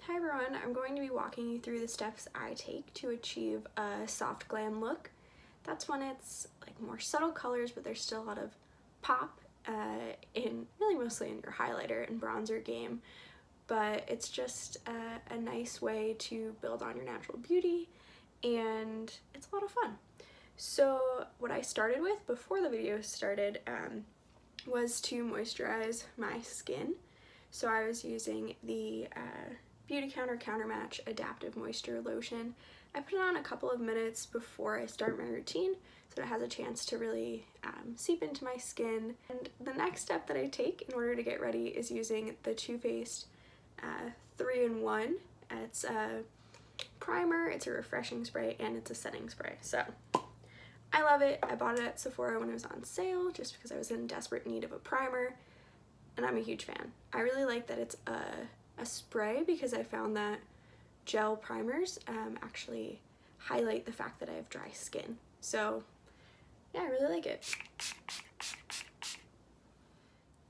Hi everyone, I'm going to be walking you through the steps I take to achieve a soft glam look. That's when it's like more subtle colors, but there's still a lot of pop in really mostly in your highlighter and bronzer game. But it's just a nice way to build on your natural beauty, and it's a lot of fun. So what I started with before the video started was to moisturize my skin. So I was using the Beauty Counter Match Adaptive Moisture Lotion. I put it on a couple of minutes before I start my routine so it has a chance to really seep into my skin. And the next step that I take in order to get ready is using the Too Faced 3-in-1. It's a primer, it's a refreshing spray, and it's a setting spray. So I love it. I bought it at Sephora when it was on sale just because I was in desperate need of a primer, and I'm a huge fan. I really like that it's a spray because I found that gel primers actually highlight the fact that I have dry skin. So yeah, I really like it.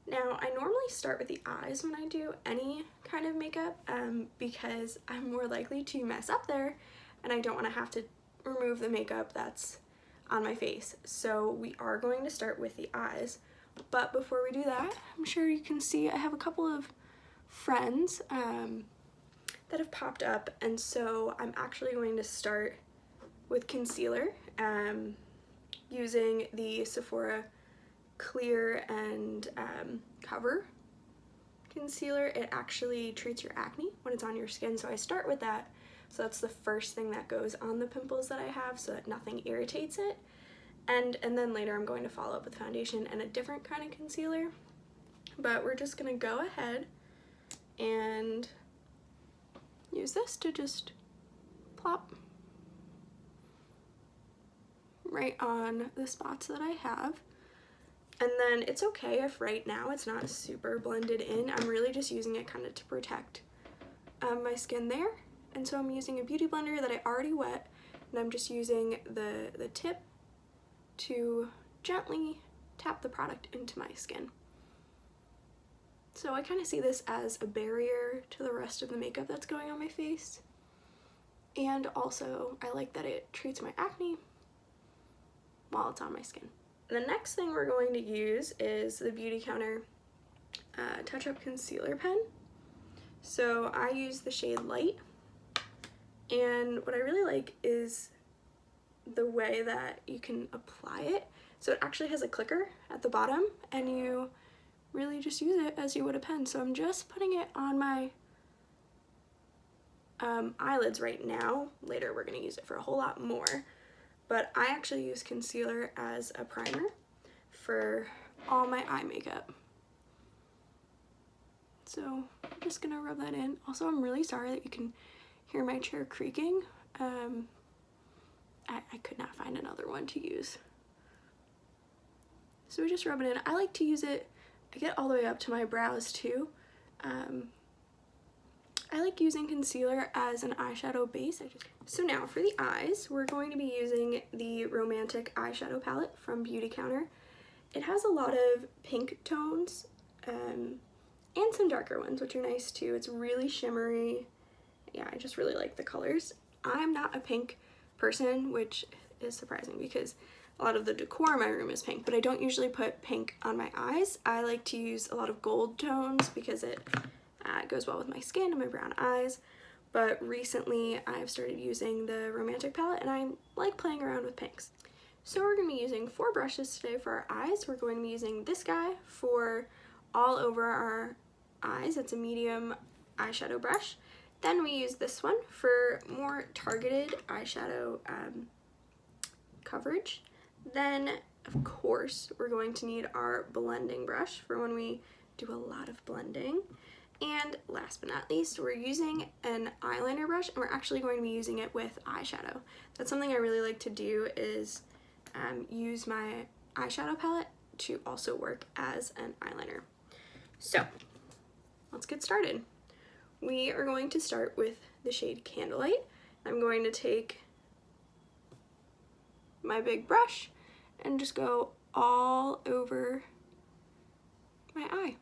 Now, I normally start with the eyes when I do any kind of makeup because I'm more likely to mess up there and I don't want to have to remove the makeup that's on my face. So we are going to start with the eyes. But before we do that, I'm sure you can see I have a couple of friends that have popped up, and so I'm actually going to start with concealer using the Sephora Clear and Cover concealer. It actually treats your acne when it's on your skin, so I start with that. So that's the first thing that goes on the pimples that I have so that nothing irritates it. And then later I'm going to follow up with foundation and a different kind of concealer. But we're just going to go ahead and use this to just plop right on the spots that I have. And then it's okay if right now it's not super blended in. I'm really just using it kind of to protect my skin there. And so I'm using a beauty blender that I already wet, and I'm just using the tip to gently tap the product into my skin. So I kind of see this as a barrier to the rest of the makeup that's going on my face. And also I like that it treats my acne while it's on my skin. The next thing we're going to use is the Beauty Counter Touch Up Concealer Pen. So I use the shade Light, and what I really like is the way that you can apply it. So it actually has a clicker at the bottom, and you really just use it as you would a pen. So I'm just putting it on my eyelids right now. Later we're going to use it for a whole lot more. But I actually use concealer as a primer for all my eye makeup. So I'm just going to rub that in. Also, I'm really sorry that you can hear my chair creaking. I could not find another one to use. So we just rub it in. I like to use it, I get all the way up to my brows too. I like using concealer as an eyeshadow base. So now for the eyes, we're going to be using the Romantic Eyeshadow Palette from Beauty Counter. It has a lot of pink tones and some darker ones, which are nice too. It's really shimmery. Yeah, I just really like the colors. I'm not a pink person, which is surprising because a lot of the decor in my room is pink, but I don't usually put pink on my eyes. I like to use a lot of gold tones because it goes well with my skin and my brown eyes. But recently I've started using the Romantic palette, and I like playing around with pinks. So we're going to be using 4 brushes today for our eyes. We're going to be using this guy for all over our eyes. It's a medium eyeshadow brush. Then we use this one for more targeted eyeshadow coverage. Then, of course, we're going to need our blending brush for when we do a lot of blending. And last but not least, we're using an eyeliner brush, and we're actually going to be using it with eyeshadow. That's something I really like to do, is use my eyeshadow palette to also work as an eyeliner. So let's get started. We are going to start with the shade Candlelight. I'm going to take my big brush and just go all over my eye.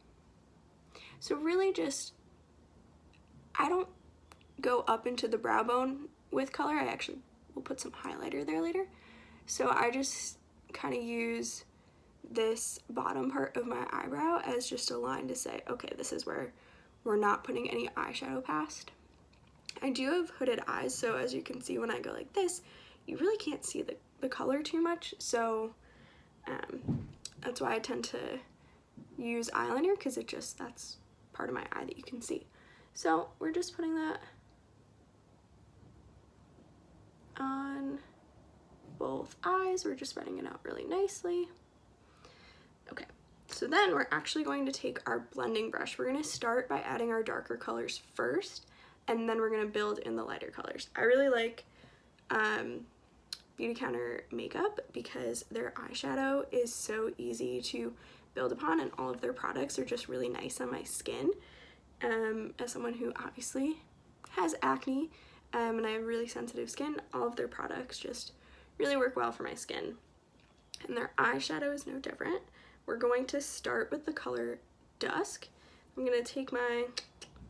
So really just, I don't go up into the brow bone with color. I actually will put some highlighter there later. So I just kind of use this bottom part of my eyebrow as just a line to say, okay, this is where we're not putting any eyeshadow past. I do have hooded eyes, so as you can see when I go like this, you really can't see the color too much, so that's why I tend to use eyeliner, because that's part of my eye that you can see. So we're just putting that on both eyes. We're just spreading it out really nicely. Okay, so then we're actually going to take our blending brush. We're going to start by adding our darker colors first, and then we're going to build in the lighter colors. I really like Beauty Counter makeup because their eyeshadow is so easy to build upon, and all of their products are just really nice on my skin. As someone who obviously has acne and I have really sensitive skin, all of their products just really work well for my skin. And their eyeshadow is no different. We're going to start with the color Dusk. I'm going to take my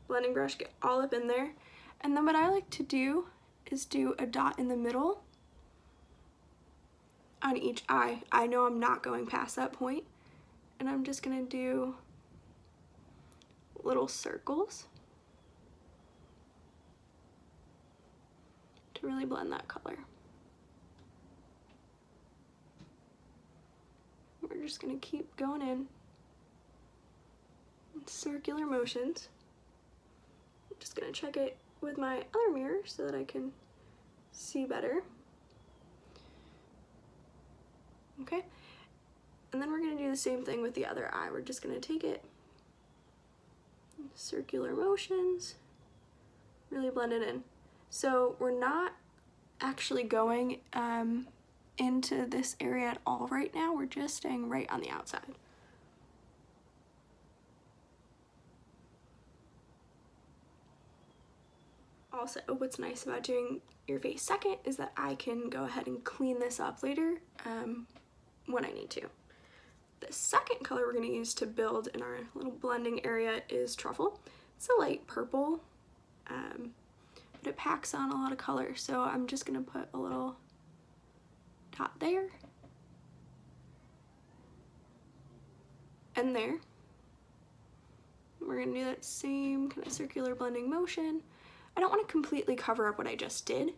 blending brush, get all up in there, and then what I like to do is do a dot in the middle on each eye. I know I'm not going past that point, and I'm just going to do little circles to really blend that color. We're just going to keep going in circular motions. I'm just going to check it with my other mirror so that I can see better. Okay, and then we're going to do the same thing with the other eye. We're just going to take it, circular motions, really blend it in. So we're not actually going into this area at all right now. We're just staying right on the outside. Also, what's nice about doing your face second is that I can go ahead and clean this up later when I need to. The second color we're going to use to build in our little blending area is Truffle. It's a light purple, but it packs on a lot of color, so I'm just going to put a little dot there and there. We're going to do that same kind of circular blending motion. I don't want to completely cover up what I just did,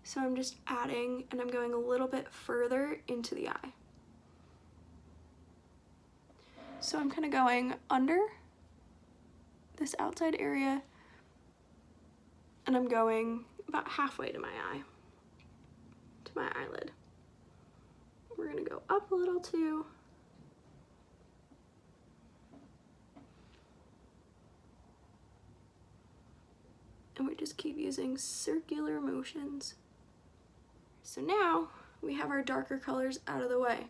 so I'm just adding, and I'm going a little bit further into the eye. So I'm kind of going under this outside area, and I'm going about halfway to my eye, to my eyelid. We're going to go up a little too. And we just keep using circular motions. So now we have our darker colors out of the way.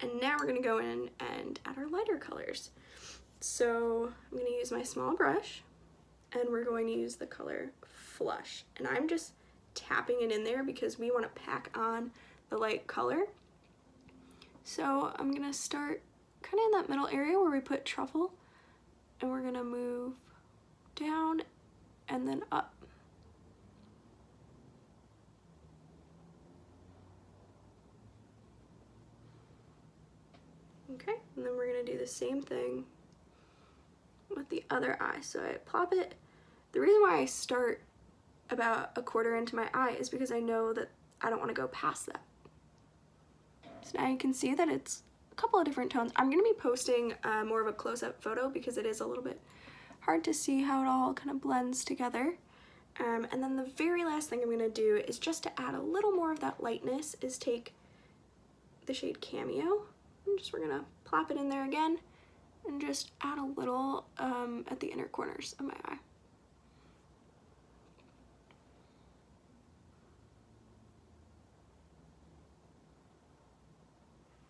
And now we're gonna go in and add our lighter colors. So I'm gonna use my small brush, and we're going to use the color Flush. And I'm just tapping it in there because we wanna pack on the light color. So I'm gonna start kind of in that middle area where we put Truffle, and we're gonna move down and then up. Okay, and then we're gonna do the same thing with the other eye. So I plop it. The reason why I start about a quarter into my eye is because I know that I don't want to go past that. So now you can see that it's a couple of different tones. I'm gonna be posting more of a close-up photo because it is a little bit hard to see how it all kind of blends together. And then the very last thing I'm going to do is just to add a little more of that lightness is take the shade Cameo, and we're going to plop it in there again and just add a little at the inner corners of my eye.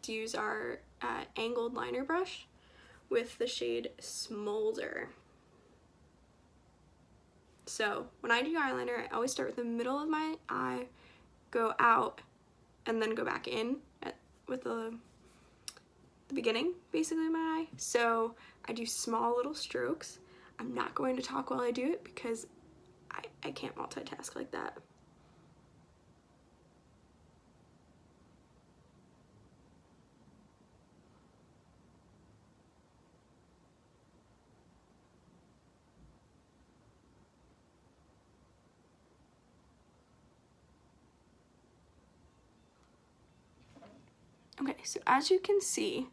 To use our angled liner brush with the shade Smolder. So when I do eyeliner, I always start with the middle of my eye, go out, and then go back in with the beginning, basically, of my eye. So I do small little strokes. I'm not going to talk while I do it because I can't multitask like that. Okay, so as you can see,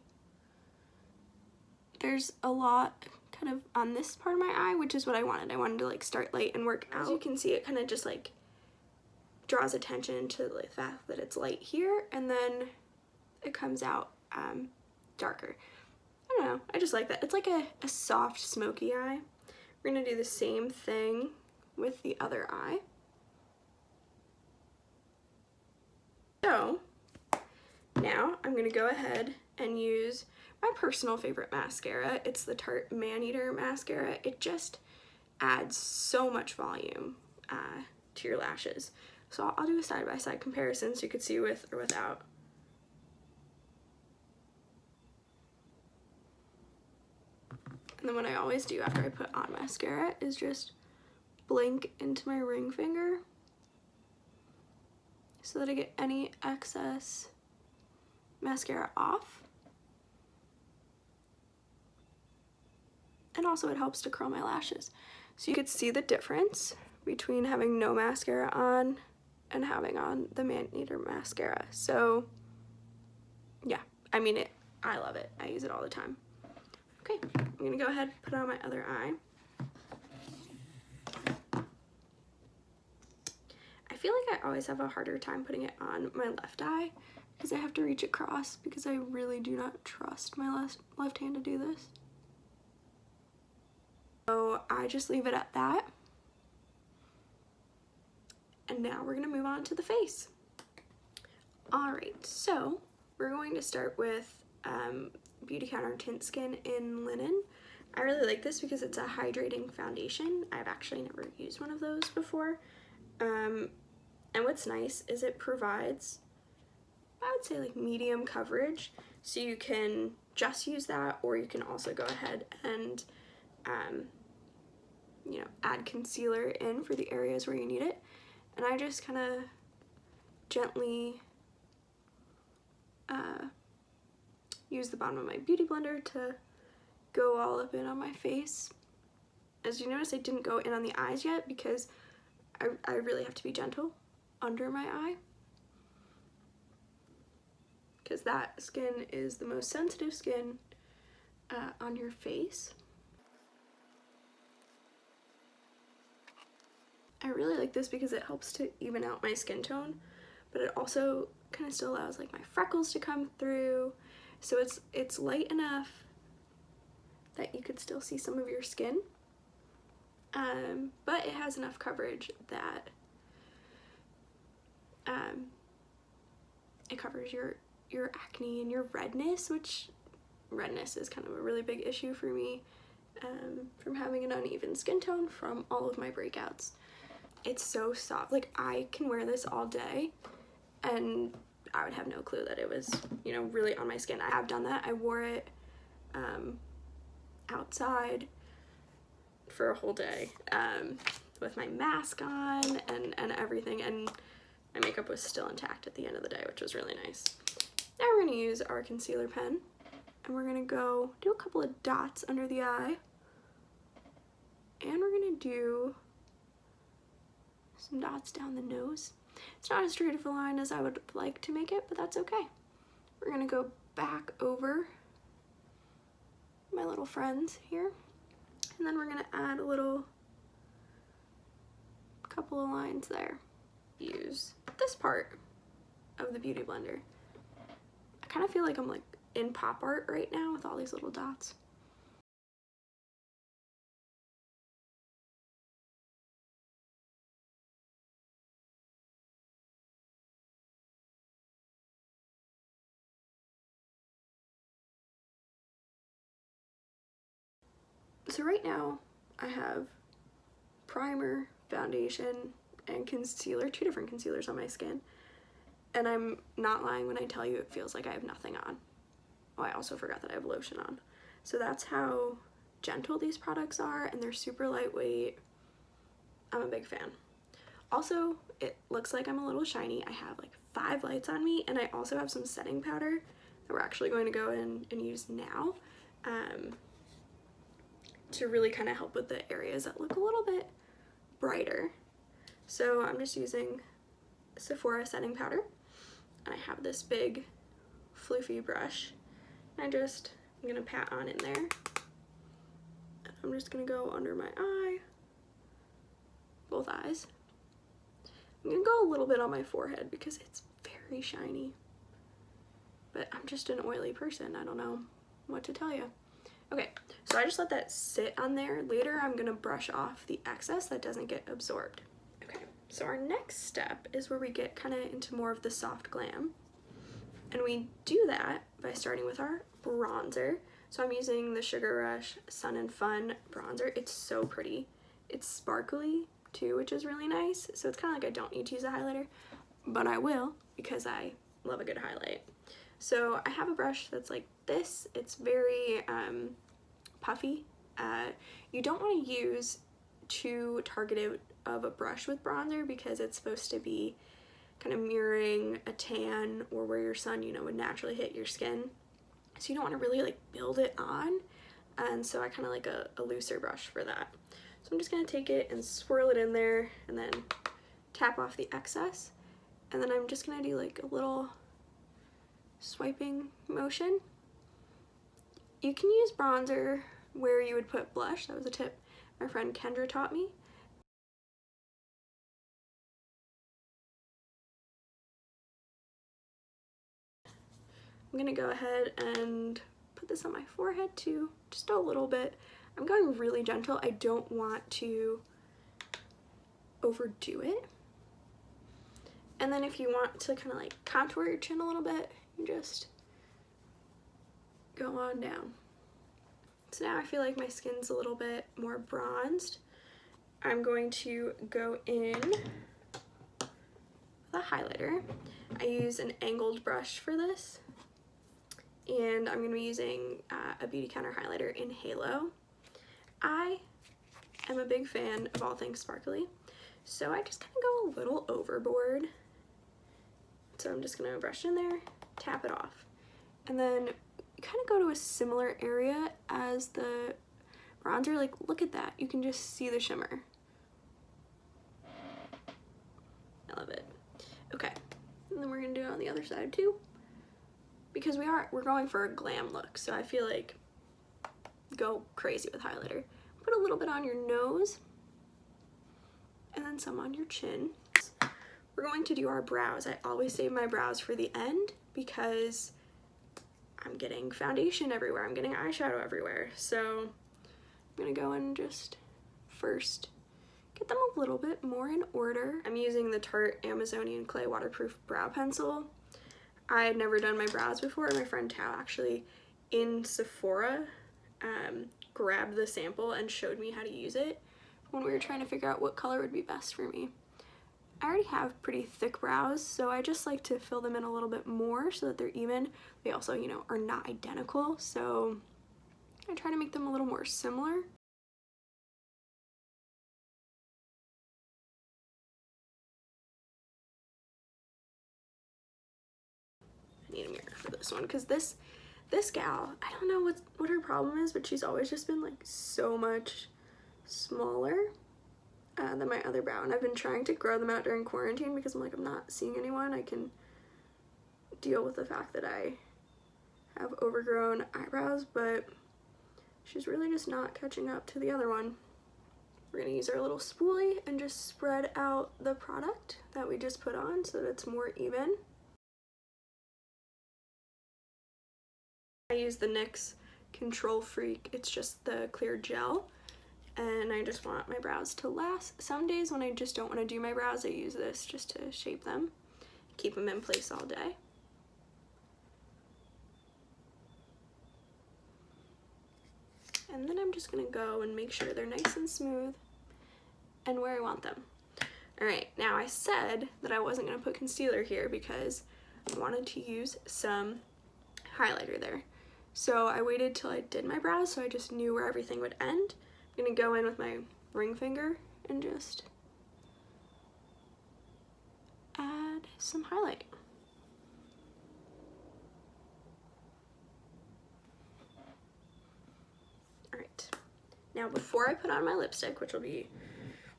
there's a lot kind of on this part of my eye, which is what I wanted. I wanted to like start light and work out. As you can see, it kind of just like draws attention to the fact that it's light here, and then it comes out darker. I don't know, I just like that. It's like a soft smoky eye. We're gonna do the same thing with the other eye. So now I'm gonna go ahead and use my personal favorite mascara. It's the Tarte Maneater mascara. It just adds so much volume to your lashes. So I'll do a side-by-side comparison so you could see with or without. And then what I always do after I put on mascara is just blink into my ring finger so that I get any excess mascara off. And also it helps to curl my lashes. So you could see the difference between having no mascara on and having on the Maneater mascara. So yeah, I mean I love it. I use it all the time. Okay, I'm gonna go ahead and put on my other eye. I feel like I always have a harder time putting it on my left eye because I have to reach across because I really do not trust my left hand to do this. So I just leave it at that. And now we're gonna move on to the face. All right, so we're going to start with Beauty Counter Tint Skin in Linen. I really like this because it's a hydrating foundation. I've actually never used one of those before. And what's nice is it provides, I would say like medium coverage. So you can just use that, or you can also go ahead and you know, add concealer in for the areas where you need it. And I just kind of gently use the bottom of my beauty blender to go all up in on my face. As you notice, I didn't go in on the eyes yet because I really have to be gentle under my eye, because that skin is the most sensitive skin on your face. I really like this because it helps to even out my skin tone, but it also kind of still allows like my freckles to come through. So it's light enough that you could still see some of your skin, but it has enough coverage that it covers your acne and your redness, which redness is kind of a really big issue for me from having an uneven skin tone from all of my breakouts. It's so soft. Like, I can wear this all day and I would have no clue that it was, you know, really on my skin. I have done that. I wore it outside for a whole day with my mask on and everything, and my makeup was still intact at the end of the day, which was really nice. Now we're going to use our concealer pen and we're going to go do a couple of dots under the eye, and we're going to do some dots down the nose. It's not as straight of a line as I would like to make it, but that's okay. We're gonna go back over my little friends here, and then we're gonna add a couple of lines there. Use this part of the Beauty Blender. I kind of feel like I'm like in pop art right now with all these little dots. So right now I have primer, foundation, and concealer, 2 different concealers on my skin, and I'm not lying when I tell you it feels like I have nothing on. Oh, I also forgot that I have lotion on. So that's how gentle these products are, and they're super lightweight. I'm a big fan. Also, it looks like I'm a little shiny. I have like 5 lights on me, and I also have some setting powder that we're actually going to go in and use now to really kind of help with the areas that look a little bit brighter. So I'm just using Sephora setting powder, and I have this big floofy brush. I'm gonna pat on in there. I'm just gonna go under my eye, both eyes. I'm gonna go a little bit on my forehead because it's very shiny, but I'm just an oily person. I don't know what to tell you. Okay, so I just let that sit on there. Later, I'm gonna brush off the excess that doesn't get absorbed. Okay, so our next step is where we get kind of into more of the soft glam. And we do that by starting with our bronzer. So I'm using the Sugar Rush Sun and Fun bronzer. It's so pretty. It's sparkly too, which is really nice. So it's kind of like I don't need to use a highlighter, but I will because I love a good highlight. So I have a brush that's like this. It's very puffy. You don't want to use too targeted of a brush with bronzer because it's supposed to be kind of mirroring a tan or where your sun, you know, would naturally hit your skin. So you don't want to really like build it on. And so I kind of like a looser brush for that. So I'm just going to take it and swirl it in there and then tap off the excess. And then I'm just going to do like a little swiping motion. You can use bronzer where you would put blush. That was a tip my friend Kendra taught me. I'm gonna go ahead and put this on my forehead too, just a little bit. I'm going really gentle. I don't want to overdo it. And then if you want to kind of like contour your chin a little bit, you just go on down. So now I feel like my skin's a little bit more bronzed. I'm going to go in with a highlighter. I use an angled brush for this. And I'm going to be using a Beauty Counter highlighter in Halo. I am a big fan of all things sparkly, so I just kind of go a little overboard. So I'm just going to brush in there, tap it off, and then kind of go to a similar area as the bronzer. Like, look at that. You can just see the shimmer. I love it. Okay, and then we're going to do it on the other side too, because we're going for a glam look, so I feel like go crazy with highlighter. Put a little bit on your nose and then some on your chin. We're going to do our brows. I always save my brows for the end because I'm getting foundation everywhere. I'm getting eyeshadow everywhere. So I'm gonna go and just first get them a little bit more in order. I'm using the Tarte Amazonian Clay Waterproof Brow Pencil. I had never done my brows before. My friend Tao actually in Sephora grabbed the sample and showed me how to use it when we were trying to figure out what color would be best for me. I already have pretty thick brows, so I just like to fill them in a little bit more so that they're even. They also, you know, are not identical, so I try to make them a little more similar. I need a mirror for this one because this gal, I don't know what her problem is, but she's always just been like so much smaller than my other brow, and I've been trying to grow them out during quarantine because I'm like, I'm not seeing anyone. I can deal with the fact that I have overgrown eyebrows, but she's really just not catching up to the other one. We're gonna use our little spoolie and just spread out the product that we just put on so that it's more even. I use the NYX Control Freak. It's just the clear gel, and I just want my brows to last. Some days when I just don't want to do my brows, I use this just to shape them, keep them in place all day. And then I'm just gonna go and make sure they're nice and smooth and where I want them. All right, now I said that I wasn't gonna put concealer here because I wanted to use some highlighter there. So I waited till I did my brows so I just knew where everything would end. I'm gonna go in with my ring finger and just add some highlight. Alright, now before I put on my lipstick, which will be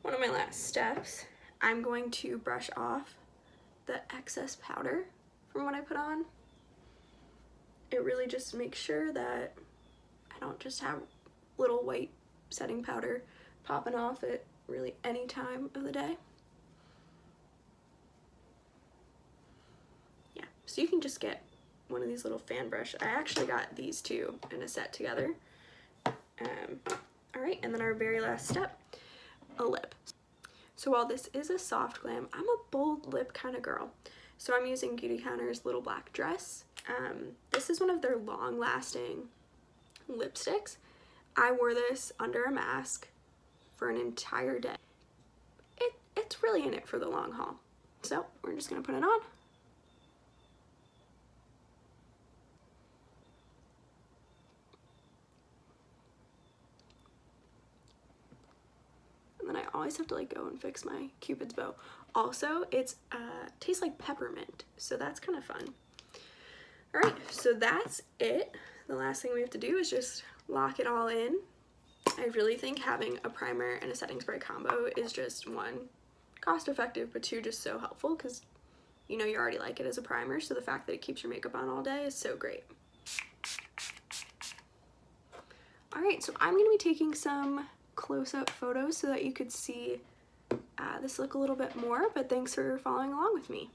one of my last steps, I'm going to brush off the excess powder from what I put on. It really just makes sure that I don't just have little white setting powder popping off at really any time of the day. Yeah, so you can just get one of these little fan brush. I actually got these two in a set together. All right, and then our very last step, a lip. So while this is a soft glam, I'm a bold lip kind of girl. So I'm using Beauty Counter's Little Black Dress. This is one of their long-lasting lipsticks. I wore this under a mask for an entire day. It's really in it for the long haul. So we're just gonna put it on. And then I always have to like go and fix my Cupid's bow. Also, it's tastes like peppermint, so that's kind of fun. All right, so that's it. The last thing we have to do is just lock it all in. I really think having a primer and a setting spray combo is just, one, cost effective, but two, just so helpful because you know you already like it as a primer, so the fact that it keeps your makeup on all day is so great. All right, so I'm gonna be taking some close-up photos so that you could see this look a little bit more, but thanks for following along with me.